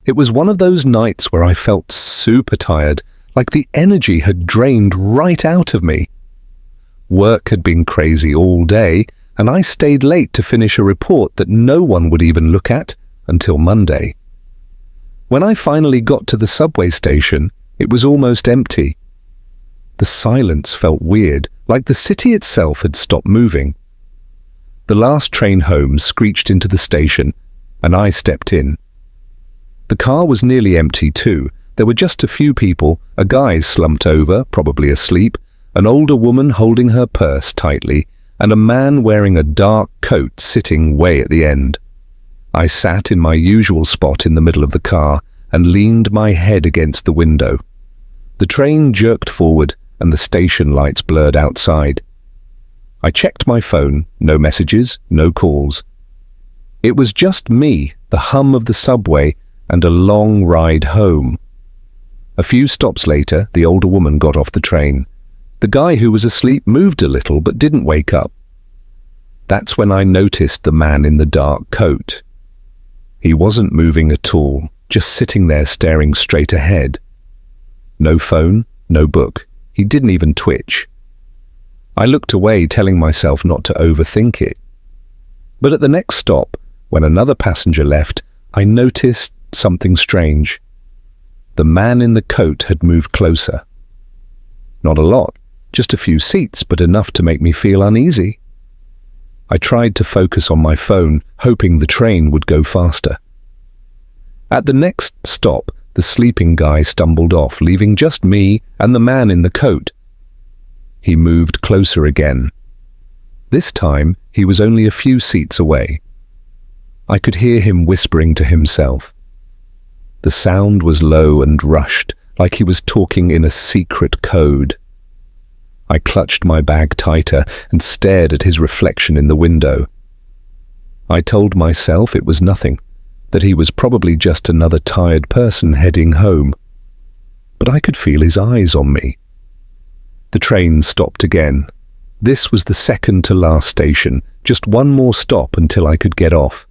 It was one of those nights where I felt super tired, like the energy had drained right out of me. Work had been crazy all day, and I stayed late to finish a report that no one would even look at until Monday. When I finally got to the subway station, it was almost empty. The silence felt weird, like the city itself had stopped moving. The last train home screeched into the station, and I stepped in. The car was nearly empty too. There were just a few people, a guy slumped over, probably asleep, an older woman holding her purse tightly, and a man wearing a dark coat sitting way at the end. I sat in my usual spot in the middle of the car and leaned my head against the window. The train jerked forward and the station lights blurred outside. I checked my phone, no messages, no calls. It was just me, the hum of the subway, and a long ride home. A few stops later, the older woman got off the train. The guy who was asleep moved a little but didn't wake up. That's when I noticed the man in the dark coat. He wasn't moving at all, just sitting there staring straight ahead. No phone, no book. He didn't even twitch. I looked away, telling myself not to overthink it. But at the next stop, when another passenger left, I noticed something strange. The man in the coat had moved closer. Not a lot, just a few seats, but enough to make me feel uneasy. I tried to focus on my phone, hoping the train would go faster. At the next stop, the sleeping guy stumbled off, leaving just me and the man in the coat. He moved closer again. This time, he was only a few seats away. I could hear him whispering to himself. The sound was low and rushed, like he was talking in a secret code. I clutched my bag tighter and stared at his reflection in the window. I told myself it was nothing, that he was probably just another tired person heading home. But I could feel his eyes on me. The train stopped again. This was the second to last station, just one more stop until I could get off.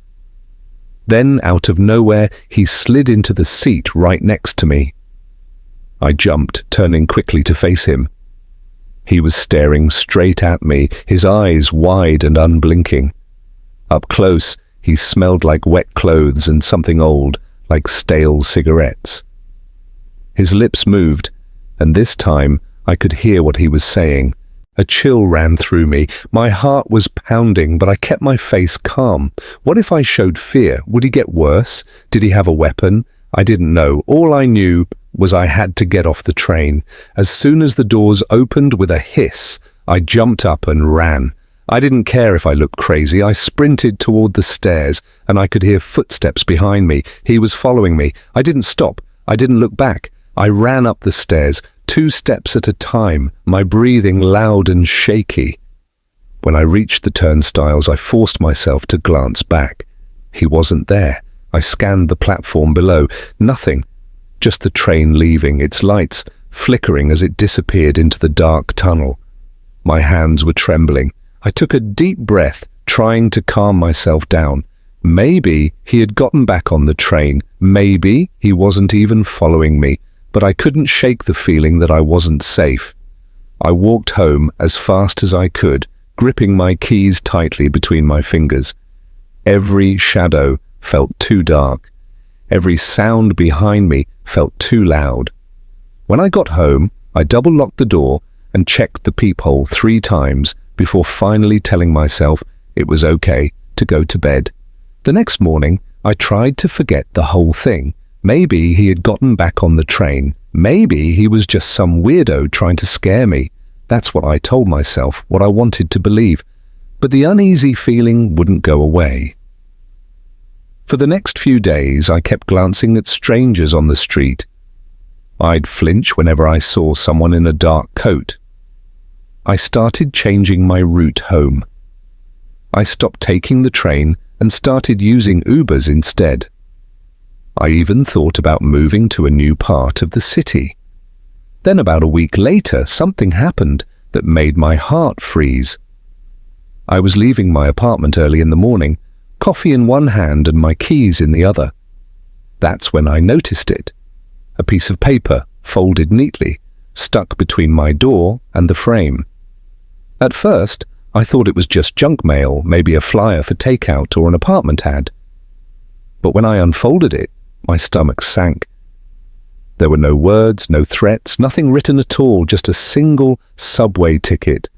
Then, out of nowhere, he slid into the seat right next to me. I jumped, turning quickly to face him. He was staring straight at me, his eyes wide and unblinking. Up close, he smelled like wet clothes and something old, like stale cigarettes. His lips moved, and this time I could hear what he was saying. A chill ran through me. My heart was pounding, but I kept my face calm. What if I showed fear? Would he get worse? Did he have a weapon? I didn't know. All I knew was I had to get off the train. As soon as the doors opened with a hiss, I jumped up and ran. I didn't care if I looked crazy. I sprinted toward the stairs, and I could hear footsteps behind me. He was following me. I didn't stop. I didn't look back. I ran up the stairs, 2 steps at a time, my breathing loud and shaky. When I reached the turnstiles, I forced myself to glance back. He wasn't there. I scanned the platform below. Nothing. Just the train leaving, its lights flickering as it disappeared into the dark tunnel. My hands were trembling. I took a deep breath, trying to calm myself down. Maybe he had gotten back on the train. Maybe he wasn't even following me. But I couldn't shake the feeling that I wasn't safe. I walked home as fast as I could, gripping my keys tightly between my fingers. Every shadow felt too dark. Every sound behind me felt too loud. When I got home, I double-locked the door and checked the peephole 3 times before finally telling myself it was okay to go to bed. The next morning, I tried to forget the whole thing. Maybe he had gotten back on the train. Maybe he was just some weirdo trying to scare me. That's what I told myself, what I wanted to believe. But the uneasy feeling wouldn't go away. For the next few days, I kept glancing at strangers on the street. I'd flinch whenever I saw someone in a dark coat. I started changing my route home. I stopped taking the train and started using Ubers instead. I even thought about moving to a new part of the city. Then about a week later, something happened that made my heart freeze. I was leaving my apartment early in the morning, coffee in one hand and my keys in the other. That's when I noticed it. A piece of paper, folded neatly, stuck between my door and the frame. At first, I thought it was just junk mail, maybe a flyer for takeout or an apartment ad. But when I unfolded it, my stomach sank. There were no words, no threats, nothing written at all, just a single subway ticket.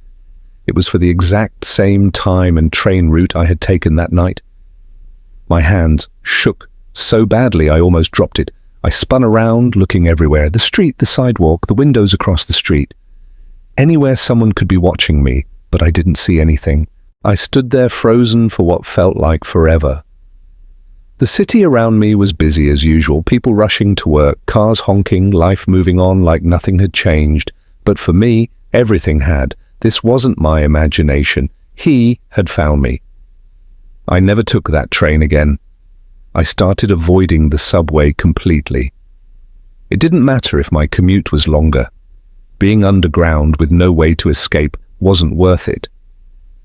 It was for the exact same time and train route I had taken that night. My hands shook so badly I almost dropped it. I spun around, looking everywhere, the street, the sidewalk, the windows across the street. Anywhere someone could be watching me, but I didn't see anything. I stood there frozen for what felt like forever. The city around me was busy as usual, people rushing to work, cars honking, life moving on like nothing had changed. But for me, everything had. This wasn't my imagination. He had found me. I never took that train again. I started avoiding the subway completely. It didn't matter if my commute was longer. Being underground with no way to escape wasn't worth it.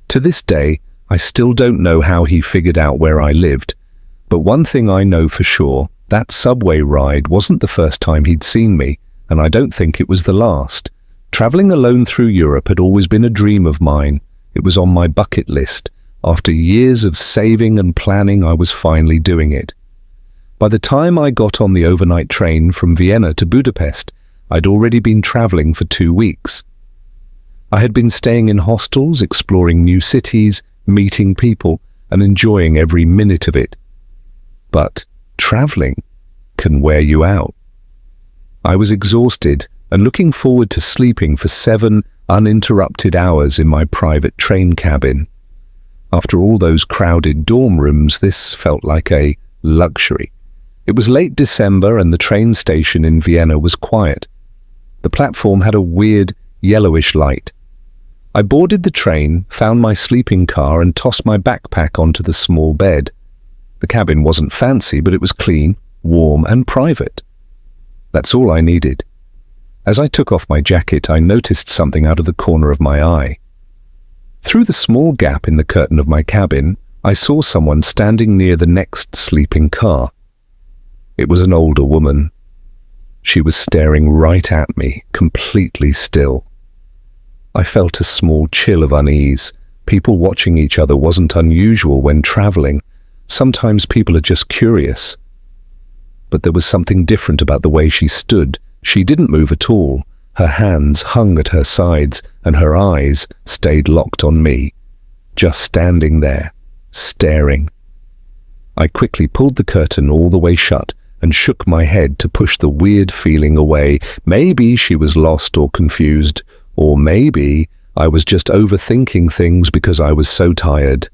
To this day, I still don't know how he figured out where I lived. But one thing I know for sure, that subway ride wasn't the first time he'd seen me, and I don't think it was the last. Traveling alone through Europe had always been a dream of mine. It was on my bucket list. After years of saving and planning, I was finally doing it. By the time I got on the overnight train from Vienna to Budapest, I'd already been traveling for 2 weeks. I had been staying in hostels, exploring new cities, meeting people, and enjoying every minute of it. But traveling can wear you out. I was exhausted and looking forward to sleeping for 7 uninterrupted hours in my private train cabin. After all those crowded dorm rooms, this felt like a luxury. It was late December and the train station in Vienna was quiet. The platform had a weird yellowish light. I boarded the train, found my sleeping car and tossed my backpack onto the small bed. The cabin wasn't fancy, but it was clean, warm and private. That's all I needed. As I took off my jacket, I noticed something out of the corner of my eye. Through the small gap in the curtain of my cabin, I saw someone standing near the next sleeping car. It was an older woman. She was staring right at me, completely still. I felt a small chill of unease. People watching each other wasn't unusual when traveling. Sometimes people are just curious. But there was something different about the way she stood. She didn't move at all. Her hands hung at her sides, and her eyes stayed locked on me, just standing there, staring. I quickly pulled the curtain all the way shut and shook my head to push the weird feeling away. Maybe she was lost or confused, or maybe I was just overthinking things because I was so tired.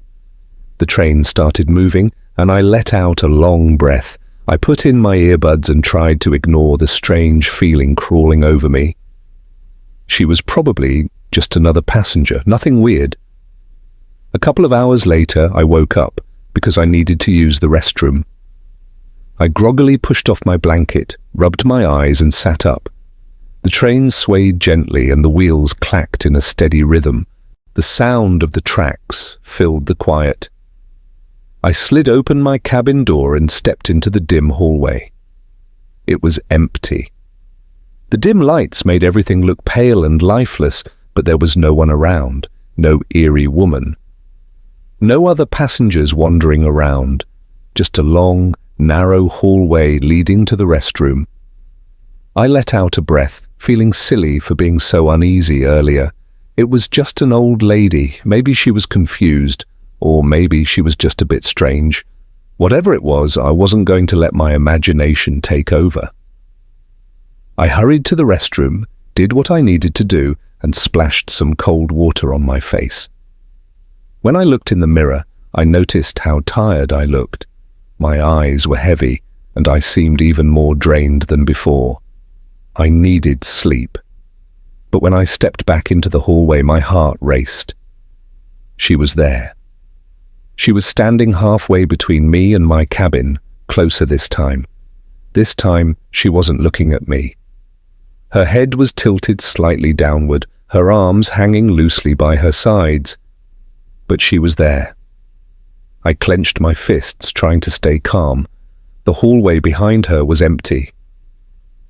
The train started moving, and I let out a long breath. I put in my earbuds and tried to ignore the strange feeling crawling over me. She was probably just another passenger, nothing weird. A couple of hours later, I woke up because I needed to use the restroom. I groggily pushed off my blanket, rubbed my eyes and sat up. The train swayed gently and the wheels clacked in a steady rhythm. The sound of the tracks filled the quiet. I slid open my cabin door and stepped into the dim hallway. It was empty. The dim lights made everything look pale and lifeless, but there was no one around, no eerie woman. No other passengers wandering around, just a long, narrow hallway leading to the restroom. I let out a breath, feeling silly for being so uneasy earlier. It was just an old lady. Maybe she was confused, or maybe she was just a bit strange. Whatever it was, I wasn't going to let my imagination take over. I hurried to the restroom, did what I needed to do, and splashed some cold water on my face. When I looked in the mirror, I noticed how tired I looked. My eyes were heavy, and I seemed even more drained than before. I needed sleep. But when I stepped back into the hallway, my heart raced. She was there. She was standing halfway between me and my cabin, closer this time. This time, she wasn't looking at me. Her head was tilted slightly downward, her arms hanging loosely by her sides. But she was there. I clenched my fists, trying to stay calm, The hallway behind her was empty.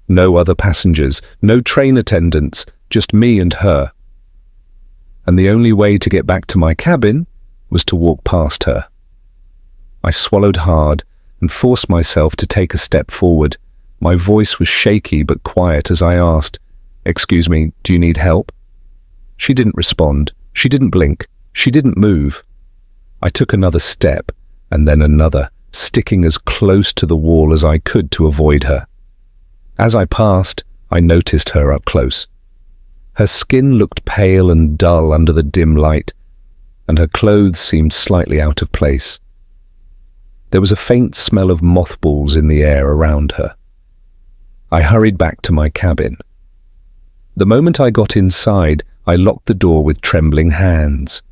No other passengers, no train attendants, just me and her. And the only way to get back to my cabin was to walk past her. I swallowed hard and forced myself to take a step forward. My voice was shaky but quiet as I asked, "Excuse me, do you need help?" She didn't respond. She didn't blink. She didn't move. I took another step and then another, sticking as close to the wall as I could to avoid her. As I passed, I noticed her up close. Her skin looked pale and dull under the dim light, and her clothes seemed slightly out of place. There was a faint smell of mothballs in the air around her. I hurried back to my cabin. The moment I got inside, I locked the door with trembling hands.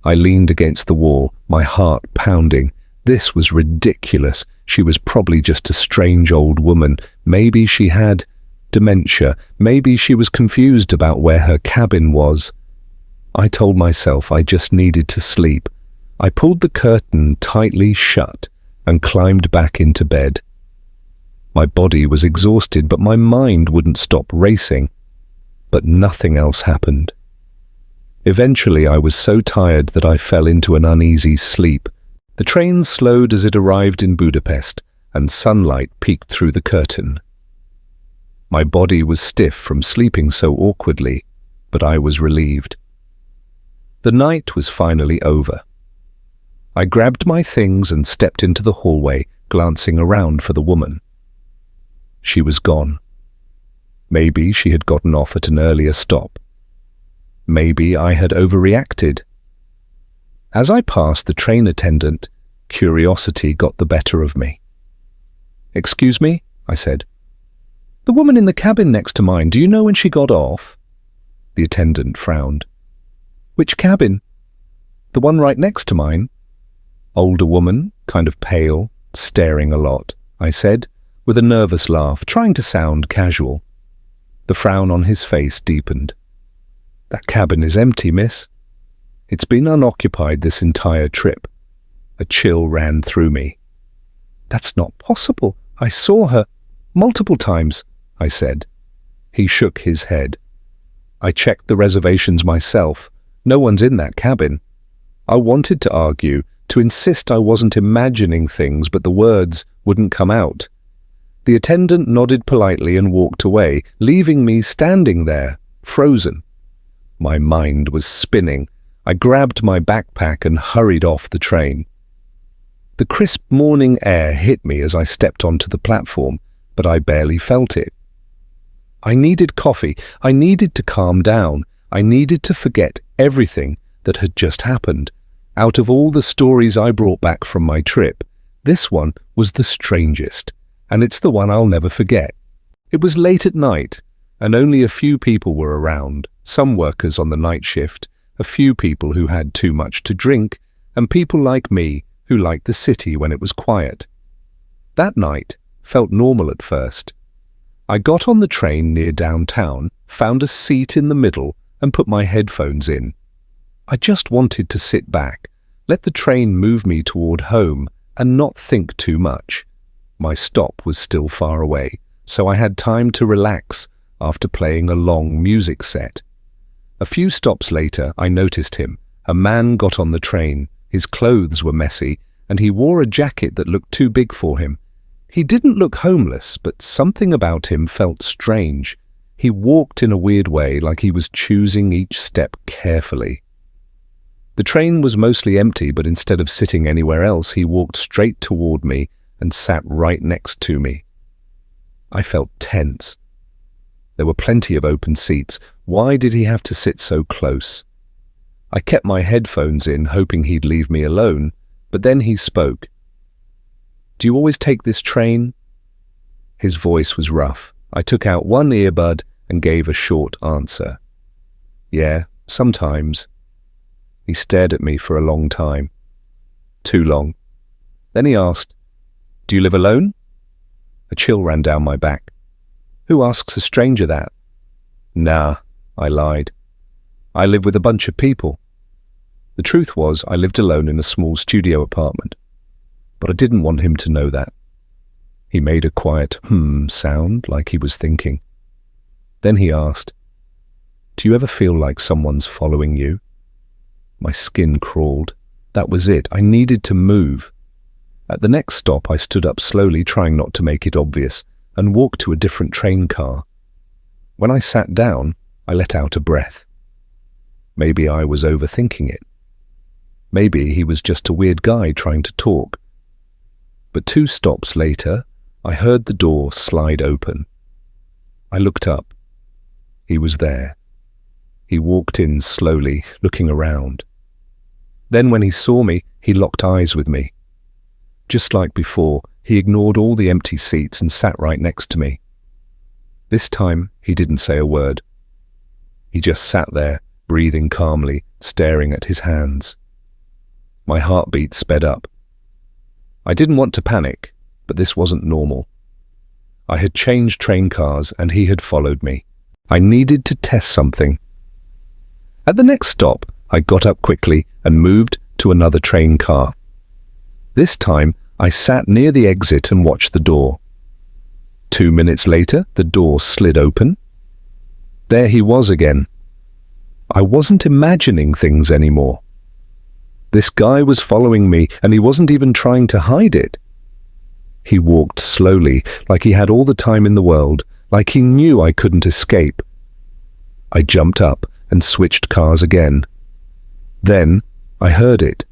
I leaned against the wall, my heart pounding. This was ridiculous. She was probably just a strange old woman. Maybe she had dementia. Maybe she was confused about where her cabin was. I told myself I just needed to sleep. I pulled the curtain tightly shut and climbed back into bed. My body was exhausted, but my mind wouldn't stop racing. But nothing else happened. Eventually, I was so tired that I fell into an uneasy sleep. The train slowed as it arrived in Budapest, and sunlight peeked through the curtain. My body was stiff from sleeping so awkwardly, but I was relieved. The night was finally over. I grabbed my things and stepped into the hallway, glancing around for the woman. She was gone. Maybe she had gotten off at an earlier stop. Maybe I had overreacted. As I passed the train attendant, curiosity got the better of me. "Excuse me," I said. "The woman in the cabin next to mine, do you know when she got off?" The attendant frowned. "Which cabin?" "The one right next to mine." "Older woman, kind of pale, staring a lot," I said, with a nervous laugh, trying to sound casual. The frown on his face deepened. "That cabin is empty, miss. It's been unoccupied this entire trip." A chill ran through me. "That's not possible. I saw her multiple times," I said. He shook his head. "I checked the reservations myself. No one's in that cabin." I wanted to argue, to insist I wasn't imagining things, but the words wouldn't come out. The attendant nodded politely and walked away, leaving me standing there, frozen. My mind was spinning. I grabbed my backpack and hurried off the train. The crisp morning air hit me as I stepped onto the platform, but I barely felt it. I needed coffee. I needed to calm down. I needed to forget everything that had just happened. Out of all the stories I brought back from my trip, this one was the strangest, and it's the one I'll never forget. It was late at night, and only a few people were around, some workers on the night shift, a few people who had too much to drink, and people like me who liked the city when it was quiet. That night felt normal at first. I got on the train near downtown, found a seat in the middle, and put my headphones in. I just wanted to sit back, let the train move me toward home, and not think too much. My stop was still far away, so I had time to relax after playing a long music set. A few stops later, I noticed him. A man got on the train. His clothes were messy, and he wore a jacket that looked too big for him. He didn't look homeless, but something about him felt strange. He walked in a weird way, like he was choosing each step carefully. The train was mostly empty, but instead of sitting anywhere else, he walked straight toward me and sat right next to me. I felt tense. There were plenty of open seats. Why did he have to sit so close? I kept my headphones in, hoping he'd leave me alone, but then he spoke. "Do you always take this train?" His voice was rough. I took out one earbud and gave a short answer. "Yeah, sometimes." He stared at me for a long time. Too long. Then he asked, "Do you live alone?" A chill ran down my back. Who asks a stranger that? "Nah," I lied. "I live with a bunch of people." The truth was, I lived alone in a small studio apartment. But I didn't want him to know that. He made a quiet sound like he was thinking. Then he asked, "Do you ever feel like someone's following you?" My skin crawled. That was it. I needed to move. At the next stop, I stood up slowly, trying not to make it obvious, and walked to a different train car. When I sat down, I let out a breath. Maybe I was overthinking it. Maybe he was just a weird guy trying to talk. But 2 stops later, I heard the door slide open. I looked up. He was there. He walked in slowly, looking around. Then when he saw me, he locked eyes with me. Just like before, he ignored all the empty seats and sat right next to me. This time, he didn't say a word. He just sat there, breathing calmly, staring at his hands. My heartbeat sped up. I didn't want to panic, but this wasn't normal. I had changed train cars and he had followed me. I needed to test something. At the next stop, I got up quickly and moved to another train car. This time, I sat near the exit and watched the door. 2 minutes later, the door slid open. There he was again. I wasn't imagining things anymore. This guy was following me, and he wasn't even trying to hide it. He walked slowly, like he had all the time in the world, like he knew I couldn't escape. I jumped up and switched cars again. Then I heard it.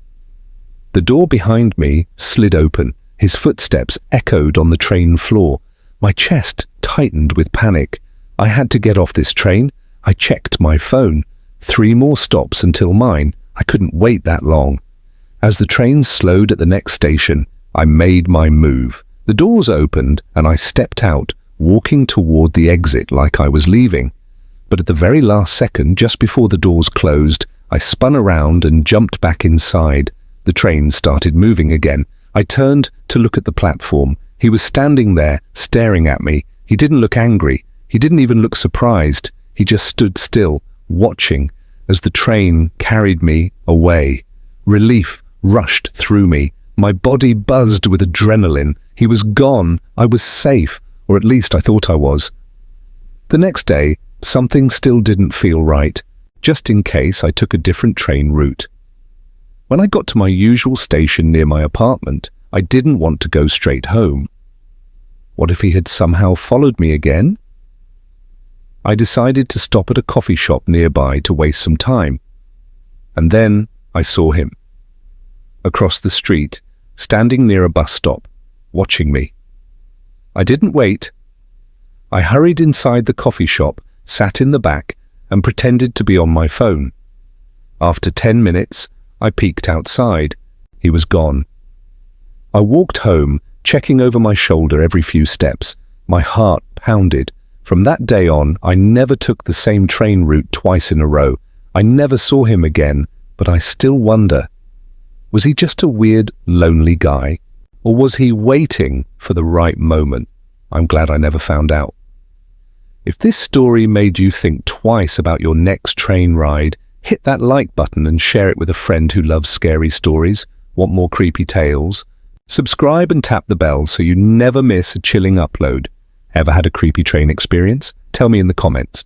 The door behind me slid open. His footsteps echoed on the train floor. My chest tightened with panic. I had to get off this train. I checked my phone. 3 more stops until mine. I couldn't wait that long. As the train slowed at the next station, I made my move. The doors opened and I stepped out, walking toward the exit like I was leaving. But at the very last second, just before the doors closed, I spun around and jumped back inside. The train started moving again. I turned to look at the platform. He was standing there, staring at me. He didn't look angry. He didn't even look surprised. He just stood still, watching, as the train carried me away. Relief rushed through me. My body buzzed with adrenaline. He was gone. I was safe, or at least I thought I was. The next day, something still didn't feel right. Just in case, I took a different train route. When I got to my usual station near my apartment, I didn't want to go straight home. What if he had somehow followed me again? I decided to stop at a coffee shop nearby to waste some time. And then I saw him. Across the street, standing near a bus stop, watching me. I didn't wait. I hurried inside the coffee shop, sat in the back, and pretended to be on my phone. After 10 minutes, I peeked outside. He was gone. I walked home, checking over my shoulder every few steps. My heart pounded. From that day on, I never took the same train route twice in a row. I never saw him again, but I still wonder, was he just a weird, lonely guy? Or was he waiting for the right moment? I'm glad I never found out. If this story made you think twice about your next train ride, hit that like button and share it with a friend who loves scary stories. Want more creepy tales? Subscribe and tap the bell so you never miss a chilling upload. Ever had a creepy train experience? Tell me in the comments.